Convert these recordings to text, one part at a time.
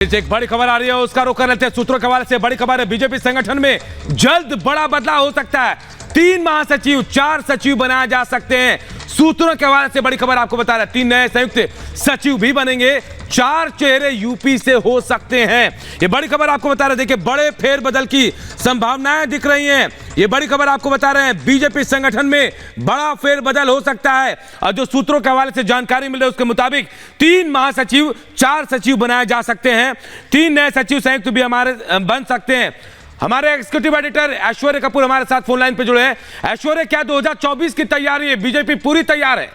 एक बड़ी खबर आ रही है, उसका रुख कर लेते हैं। सूत्रों के हवाले से बड़ी खबर है, बीजेपी संगठन में जल्द बड़ा बदलाव हो सकता है। 3 महासचिव 4 सचिव बनाए जा सकते हैं। सूत्रों के हवाले से बड़ी खबर आपको बता रहा है, 3 नए संयुक्त सचिव भी बनेंगे, 4 चेहरे यूपी से हो सकते हैं। ये बड़ी खबर आपको बता रहे हैं। देखिए, बड़े फेरबदल की संभावनाएं दिख रही हैं। ये बड़ी खबर आपको बता रहे हैं, बीजेपी संगठन में बड़ा फेरबदल हो सकता है। और जो सूत्रों के हवाले से जानकारी मिल रही है उसके मुताबिक 3 महासचिव 4 सचिव बनाए जा सकते हैं। 3 नए सचिव संयुक्त भी हमारे बन सकते हैं। हमारे एग्जीक्यूटिव एडिटर ऐश्वर्य कपूर हमारे साथ फोन लाइन पे जुड़े हैं। ऐश्वर्य, क्या 2024 की तैयारी है? बीजेपी पूरी तैयार है?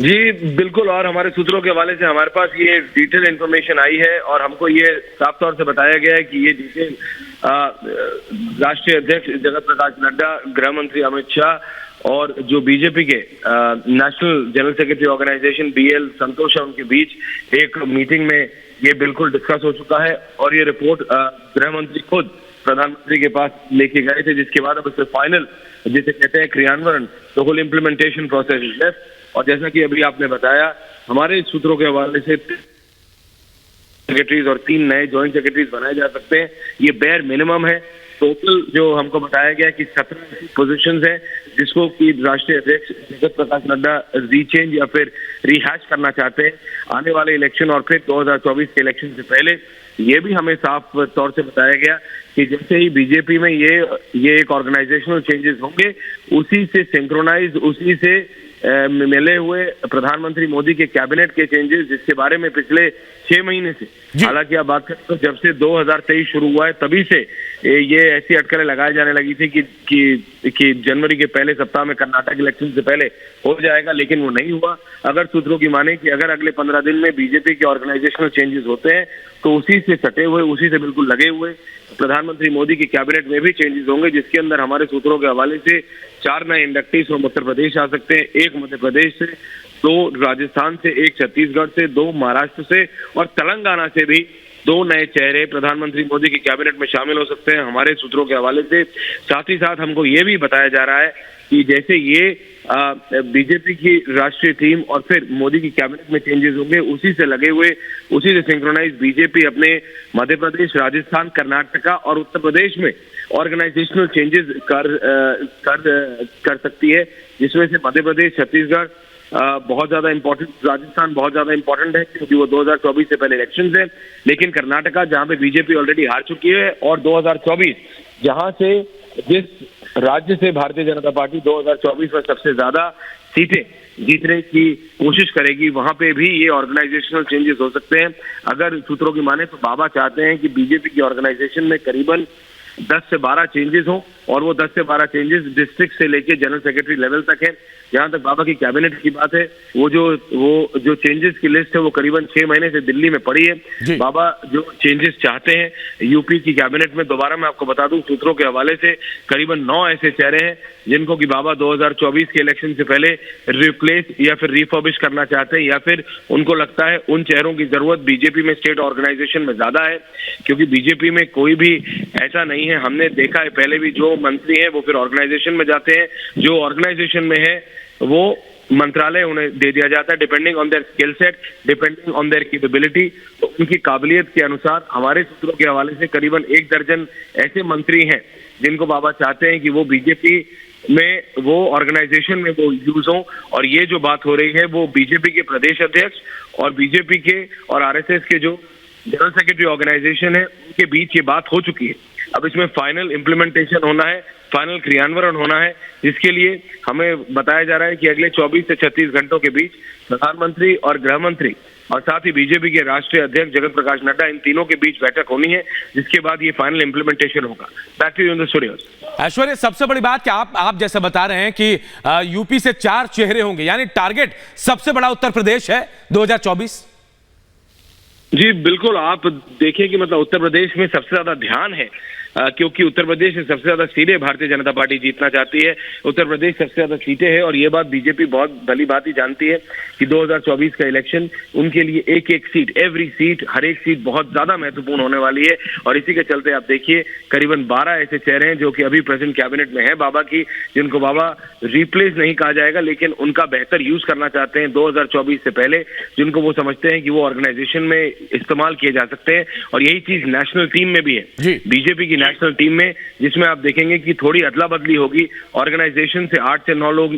जी बिल्कुल, और हमारे सूत्रों के हवाले से हमारे पास ये डिटेल इंफॉर्मेशन आई है और हमको ये साफ तौर से बताया गया है कि ये डिटेल राष्ट्रीय अध्यक्ष जगत प्रकाश नड्डा, गृह मंत्री अमित शाह और जो बीजेपी के national general secretary organization BL Santosh है, उनके बीच एक मीटिंग में ये बिल्कुल डिस्कस हो चुका है। और ये रिपोर्ट गृह मंत्री खुद प्रधानमंत्री के पास लेके गए थे, जिसके बाद अब उससे फाइनल, जिसे कहते हैं क्रियान्वयन, तो whole implementation process is left. और जैसा कि अभी आपने बताया, हमारे सूत्रों के हवाले से सेक्रेटरीज और 3 नए ज्वाइंट सेक्रेटरीज बनाए जा सकते हैं। ये बेयर मिनिमम है। टोटल जो हमको बताया गया कि 17 पोजीशंस हैं, जिसको कि राष्ट्रीय अध्यक्ष जगत प्रकाश नड्डा रीचेंज या फिर रिहैश करना चाहते हैं आने वाले इलेक्शन और फिर 2024 के इलेक्शन से पहले। ये भी हमें साफ तौर से बताया गया कि जैसे ही बीजेपी में ये एक ऑर्गेनाइजेशनल चेंजेस होंगे, उसी से सिंक्रोनाइज, उसी से मिले हुए प्रधानमंत्री मोदी के कैबिनेट के चेंजेस, जिसके बारे में पिछले 6 महीने से, हालांकि आप बात करें तो जब से 2023 शुरू हुआ है तभी से ये ऐसी अटकलें लगाई जाने लगी थी कि जनवरी के पहले सप्ताह में कर्नाटक इलेक्शन से पहले हो जाएगा, लेकिन वो नहीं हुआ। अगर सूत्रों की माने कि अगर अगले 15 दिन में बीजेपी के ऑर्गेनाइजेशनल चेंजेस होते हैं तो उसी से सटे हुए, उसी से बिल्कुल लगे हुए प्रधानमंत्री मोदी के कैबिनेट में भी चेंजेस होंगे, जिसके अंदर हमारे सूत्रों के हवाले से 4 नए इंडक्टीज फ्रॉम उत्तर प्रदेश आ सकते हैं, 1 मध्य प्रदेश से, 2 राजस्थान से, 1 छत्तीसगढ़ से, 2 महाराष्ट्र से और तेलंगाना से भी 2 नए चेहरे प्रधानमंत्री मोदी की कैबिनेट में शामिल हो सकते हैं हमारे सूत्रों के हवाले से। साथ ही साथ हमको ये भी बताया जा रहा है कि जैसे ये बीजेपी की राष्ट्रीय टीम और फिर मोदी की कैबिनेट में चेंजेस होंगे, उसी से लगे हुए, उसी से सिंक्रोनाइज बीजेपी अपने मध्य प्रदेश, राजस्थान, कर्नाटका और उत्तर प्रदेश में ऑर्गेनाइजेशनल चेंजेस कर सकती है, जिसमें से मध्य प्रदेश, छत्तीसगढ़ बहुत ज्यादा इंपॉर्टेंट, राजस्थान बहुत ज्यादा इंपॉर्टेंट है क्योंकि वो 2024 से पहले इलेक्शंस है, लेकिन कर्नाटका जहां पे बीजेपी ऑलरेडी हार चुकी है और 2024 जहां से जिस राज्य से भारतीय जनता पार्टी 2024 में सबसे ज्यादा सीटें जीतने की कोशिश करेगी, वहां पे भी ये ऑर्गेनाइजेशनल चेंजेस हो सकते हैं। अगर सूत्रों की माने तो बाबा चाहते हैं कि बीजेपी की ऑर्गेनाइजेशन में करीबन 10 से 12 चेंजेस हो और वो 10 से 12 चेंजेस डिस्ट्रिक्ट से लेके जनरल सेक्रेटरी लेवल तक है। जहां तक बाबा की कैबिनेट की बात है, वो जो चेंजेस की लिस्ट है वो करीबन 6 महीने से दिल्ली में पड़ी है। बाबा जो चेंजेस चाहते हैं यूपी की कैबिनेट में, दोबारा मैं आपको बता दूं सूत्रों के हवाले से करीबन 9 ऐसे चेहरे हैं जिनको कि बाबा 2024 के इलेक्शन से पहले रिप्लेस या फिर रिफर्बिश करना चाहते हैं, या फिर उनको लगता है उन चेहरों की जरूरत बीजेपी में स्टेट ऑर्गेनाइजेशन में ज्यादा है, क्योंकि बीजेपी में कोई भी ऐसा नहीं है। हमने देखा है पहले भी, जो मंत्री हैं वो फिर ऑर्गेनाइजेशन में जाते हैं, जो ऑर्गेनाइजेशन में है वो मंत्रालय उन्हें दे दिया जाता है, depending on their skill set, depending on their capability. तो उनकी काबिलियत के अनुसार हमारे सूत्रों के हवाले से करीबन 1 दर्जन ऐसे मंत्री हैं जिनको बाबा चाहते हैं कि वो बीजेपी में, वो ऑर्गेनाइजेशन में वो यूज हो। और ये जो बात हो रही है वो बीजेपी के प्रदेश अध्यक्ष और बीजेपी के और RSS के जो जनरल सेक्रेटरी ऑर्गेनाइजेशन है, उनके बीच ये बात हो चुकी है। अब इसमें फाइनल इम्प्लीमेंटेशन होना है, फाइनल क्रियान्वयन होना है, जिसके लिए हमें बताया जा रहा है कि अगले 24 से 36 घंटों के बीच प्रधानमंत्री और गृह मंत्री और साथ ही बीजेपी के राष्ट्रीय अध्यक्ष जगत प्रकाश नड्डा, इन तीनों के बीच बैठक होनी है, जिसके बाद ये फाइनल इम्प्लीमेंटेशन होगा। Back to you in the studio. Aishwarya, सबसे बड़ी बात कि आप जैसे बता रहे हैं कि यूपी से 4 चेहरे होंगे, यानी टारगेट सबसे बड़ा उत्तर प्रदेश है 2024। जी बिल्कुल, आप देखिए कि मतलब उत्तर प्रदेश में सबसे ज्यादा ध्यान है क्योंकि उत्तर प्रदेश से सबसे ज्यादा सीटें भारतीय जनता पार्टी जीतना चाहती है। उत्तर प्रदेश सबसे ज्यादा सीटें हैं और ये बात बीजेपी बहुत भली बात ही जानती है कि 2024 का इलेक्शन उनके लिए एक एक सीट, एवरी सीट, हर एक सीट बहुत ज्यादा महत्वपूर्ण होने वाली है। और इसी के चलते आप देखिए करीबन 12 ऐसे चेहरे हैं जो कि अभी प्रेजेंट कैबिनेट में है बाबा की, जिनको बाबा रिप्लेस नहीं कहा जाएगा लेकिन उनका बेहतर यूज करना चाहते हैं 2024 से पहले, जिनको वो समझते हैं कि वो ऑर्गेनाइजेशन में इस्तेमाल किए जा सकते हैं। और यही चीज नेशनल टीम में भी है, बीजेपी की नेशनल टीम में, जिसमें आप देखेंगे कि थोड़ी अदला बदली होगी। ऑर्गेनाइजेशन से 8 से 9 लोग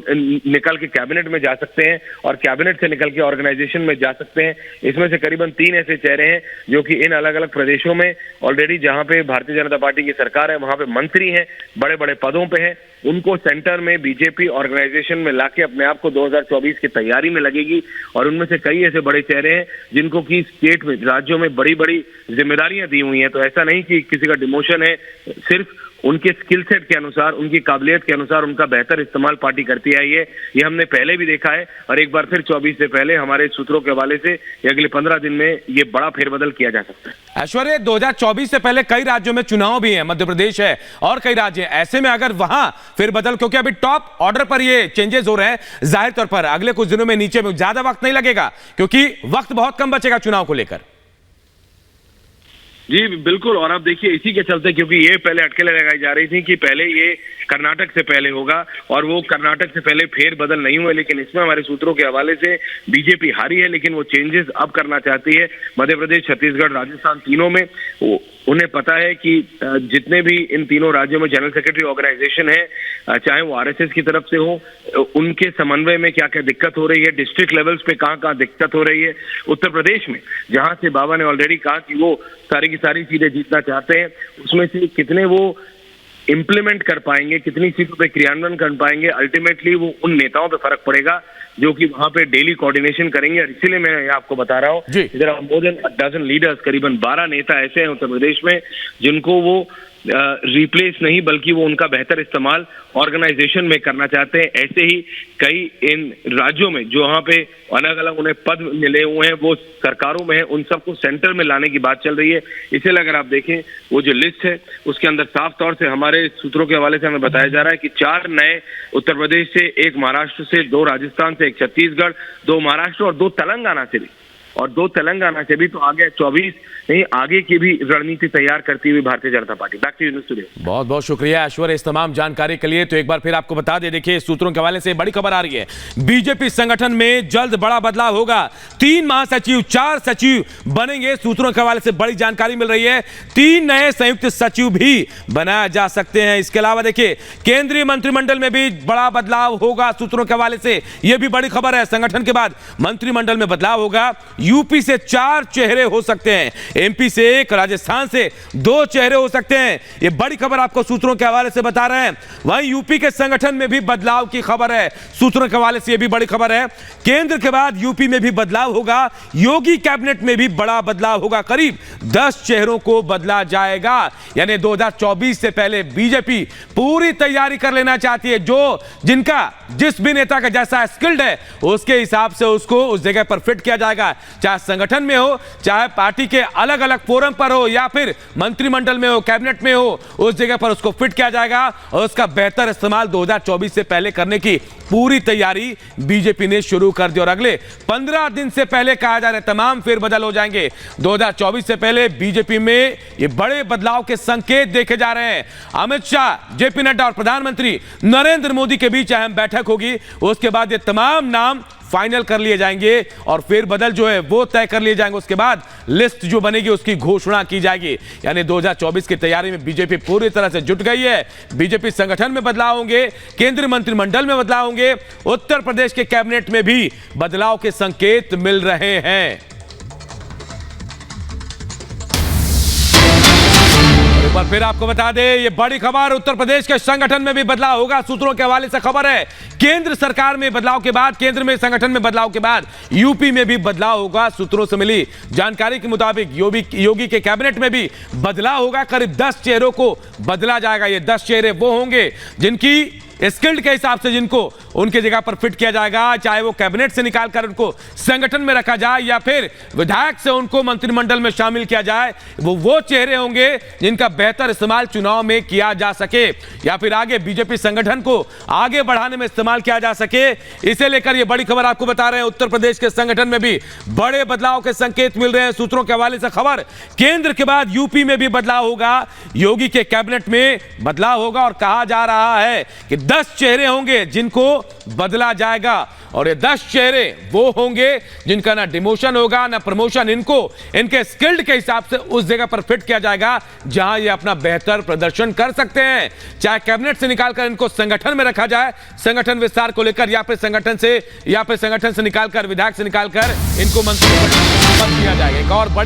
निकल के कैबिनेट में जा सकते हैं और कैबिनेट से निकल के ऑर्गेनाइजेशन में जा सकते हैं। इसमें से करीबन 3 ऐसे चेहरे हैं जो कि इन अलग अलग प्रदेशों में ऑलरेडी जहां पे भारतीय जनता पार्टी की सरकार है वहां पे मंत्री हैं, बड़े बड़े पदों पे हैं। उनको सेंटर में बीजेपी ऑर्गेनाइजेशन में लाके अपने आप को 2024 की तैयारी में लगेगी। और उनमें से कई ऐसे बड़े चेहरे हैं जिनको की स्टेट में, राज्यों में बड़ी बड़ी जिम्मेदारियां दी हुई हैं। तो ऐसा नहीं कि किसी का डिमोशन है, सिर्फ उनके स्किल सेट के अनुसार, उनकी काबिलियत के अनुसार उनका बेहतर इस्तेमाल पार्टी करती आई है। ये हमने पहले भी देखा है और एक बार फिर 24 से पहले हमारे सूत्रों के हवाले से अगले 15 दिन में ये बड़ा फेरबदल किया जा सकता है। ऐश्वर्य, 2024 से पहले कई राज्यों में चुनाव भी है, मध्य प्रदेश है और कई राज्य हैं। ऐसे में अगर वहां फेरबदल, क्योंकि अभी टॉप ऑर्डर पर ये चेंजेस हो रहे हैं, जाहिर तौर पर अगले कुछ दिनों में नीचे में ज्यादा वक्त नहीं लगेगा क्योंकि वक्त बहुत कम बचेगा चुनाव को लेकर। जी बिल्कुल, और आप देखिए इसी के चलते, क्योंकि ये पहले अटकलें लगाई जा रही थी कि पहले ये कर्नाटक से पहले होगा और वो कर्नाटक से पहले फेर बदल नहीं हुए, लेकिन इसमें हमारे सूत्रों के हवाले से बीजेपी हारी है, लेकिन वो चेंजेस अब करना चाहती है। मध्य प्रदेश, छत्तीसगढ़, राजस्थान, तीनों में उन्हें पता है कि जितने भी इन तीनों राज्यों में जनरल सेक्रेटरी ऑर्गेनाइजेशन है, चाहे वो आरएसएस की तरफ से हो, उनके समन्वय में क्या क्या दिक्कत हो रही है, डिस्ट्रिक्ट लेवल्स पे कहाँ कहाँ दिक्कत हो रही है। उत्तर प्रदेश में जहां से बाबा ने ऑलरेडी कहा कि वो सारी की सारी सीटें जीतना चाहते हैं, उसमें से कितने वो इम्प्लीमेंट कर पाएंगे, कितनी सीटों पे क्रियान्वयन कर पाएंगे, अल्टीमेटली वो उन नेताओं पे फर्क पड़ेगा जो कि वहां पे डेली कोऑर्डिनेशन करेंगे। और इसीलिए मैं आपको बता रहा हूँ, इधर more than a dozen leaders, करीबन 12 नेता ऐसे हैं उत्तर प्रदेश में जिनको वो रिप्लेस नहीं बल्कि वो उनका बेहतर इस्तेमाल ऑर्गेनाइजेशन में करना चाहते हैं। ऐसे ही कई इन राज्यों में जो वहाँ पे अलग अलग उन्हें पद मिले हुए हैं, वो सरकारों में है, उन सबको सेंटर में लाने की बात चल रही है। इसलिए अगर आप देखें वो जो लिस्ट है उसके अंदर साफ तौर से हमारे सूत्रों के हवाले से हमें बताया जा रहा है कि 4 नए उत्तर प्रदेश से, 1 महाराष्ट्र से, 2 राजस्थान से, 1 छत्तीसगढ़, 2 महाराष्ट्र और 2 तेलंगाना से भी, और 2 तेलंगाना से भी। तो आगे 24 नहीं, आगे की भी रणनीति तैयार करती हुई Bharatiya Janata Party. Back to you studio. बहुत बहुत शुक्रिया ऐश्वर्य इस तमाम जानकारी के लिए। तो एक बार फिर आपको बता दें, देखिए सूत्रों के हवाले से बड़ी खबर आ रही है, बीजेपी संगठन में जल्द बड़ा बदलाव होगा। 3 महासचिव, 4 सचिव बनेंगे, सूत्रों के हवाले से बड़ी जानकारी मिल रही है। 3 नए संयुक्त सचिव भी बनाए जा सकते हैं। इसके अलावा देखिए केंद्रीय मंत्रिमंडल में भी बड़ा बदलाव होगा, सूत्रों के हवाले से यह भी बड़ी खबर है। संगठन के बाद मंत्रिमंडल में बदलाव होगा। यूपी से 4 चेहरे हो सकते हैं, एमपी से 1, राजस्थान से 2 चेहरे हो सकते हैं। यह बड़ी खबर आपको सूत्रों के हवाले से बता रहे हैं। वहीं यूपी के संगठन में भी बदलाव की खबर है, सूत्रों के हवाले से यह भी बड़ी खबर है। केंद्र के बाद यूपी में भी बदलाव होगा, योगी कैबिनेट में भी बड़ा बदलाव होगा। करीब 10 चेहरों को बदला जाएगा। यानी 2024 से पहले बीजेपी पूरी तैयारी कर लेना चाहती है। जिनका जिस भी नेता का जैसा स्किल्ड है उसके हिसाब से उसको उस जगह पर फिट किया जाएगा, चाहे संगठन में हो, चाहे पार्टी के अलग अलग फोरम पर हो, या फिर मंत्रिमंडल में हो, कैबिनेट में हो, उस जगह पर उसको फिट किया जाएगा और उसका बेहतर इस्तेमाल 2024 से पहले करने की पूरी तैयारी बीजेपी ने शुरू कर दी। और अगले 15 दिन से पहले कहा जा रहा है तमाम फेरबदल हो जाएंगे। 2024 से पहले बीजेपी में ये बड़े बदलाव के संकेत देखे जा रहे हैं। अमित शाह, जेपी नड्डा और प्रधानमंत्री नरेंद्र मोदी के बीच अहम बैठक होगी। उसके बाद ये तमाम नाम फाइनल कर लिए जाएंगे और फेरबदल जो है वो तय कर लिए जाएंगे। उसके बाद लिस्ट जो बनेगी उसकी घोषणा की जाएगी। यानी 2024 की तैयारी में बीजेपी पूरी तरह से जुट गई है। बीजेपी संगठन में बदलाव होंगे, केंद्रीय मंत्रिमंडल में बदलाव होंगे, उत्तर प्रदेश के कैबिनेट में भी बदलाव के संकेत मिल रहे हैं। एक बार फिर आपको बता दें, ये बड़ी खबर, उत्तर प्रदेश के संगठन में भी बदलाव होगा। सूत्रों के हवाले से खबर है, केंद्र सरकार में बदलाव के बाद, केंद्र में संगठन में बदलाव के बाद यूपी में भी बदलाव होगा। सूत्रों से मिली जानकारी के मुताबिक योगी के कैबिनेट में भी बदलाव होगा। करीब 10 चेहरों को बदला जाएगा। ये 10 चेहरे वो होंगे जिनकी स्किल्ड के हिसाब से, जिनको उनकी जगह पर फिट किया जाएगा, चाहे वो कैबिनेट से निकालकर उनको संगठन में रखा जाए या फिर विधायक से उनको मंत्रिमंडल में शामिल किया जाए, वो चेहरे होंगे जिनका बेहतर इस्तेमाल चुनाव में किया जा सके या फिर आगे बीजेपी संगठन को आगे बढ़ाने में इस्तेमाल किया जा सके। इसे लेकर यह बड़ी खबर आपको बता रहे हैं, उत्तर प्रदेश के संगठन में भी बड़े बदलाव के संकेत मिल रहे हैं। सूत्रों के हवाले से खबर, केंद्र के बाद यूपी में भी बदलाव होगा, योगी के कैबिनेट में बदलाव होगा और कहा जा रहा है कि 10 चेहरे होंगे जिनको बदला जाएगा और ये 10 चेहरे वो होंगे जिनका ना डिमोशन होगा ना प्रमोशन, इनको इनके स्किल्ड के हिसाब से उस जगह पर फिट किया जाएगा जहां ये अपना बेहतर प्रदर्शन कर सकते हैं। चाहे कैबिनेट से निकालकर इनको संगठन में रखा जाए, संगठन विस्तार को लेकर, या फिर संगठन से निकालकर, विधायक से निकालकर इनको मंत्री किया जाएगा। एक और बड़ी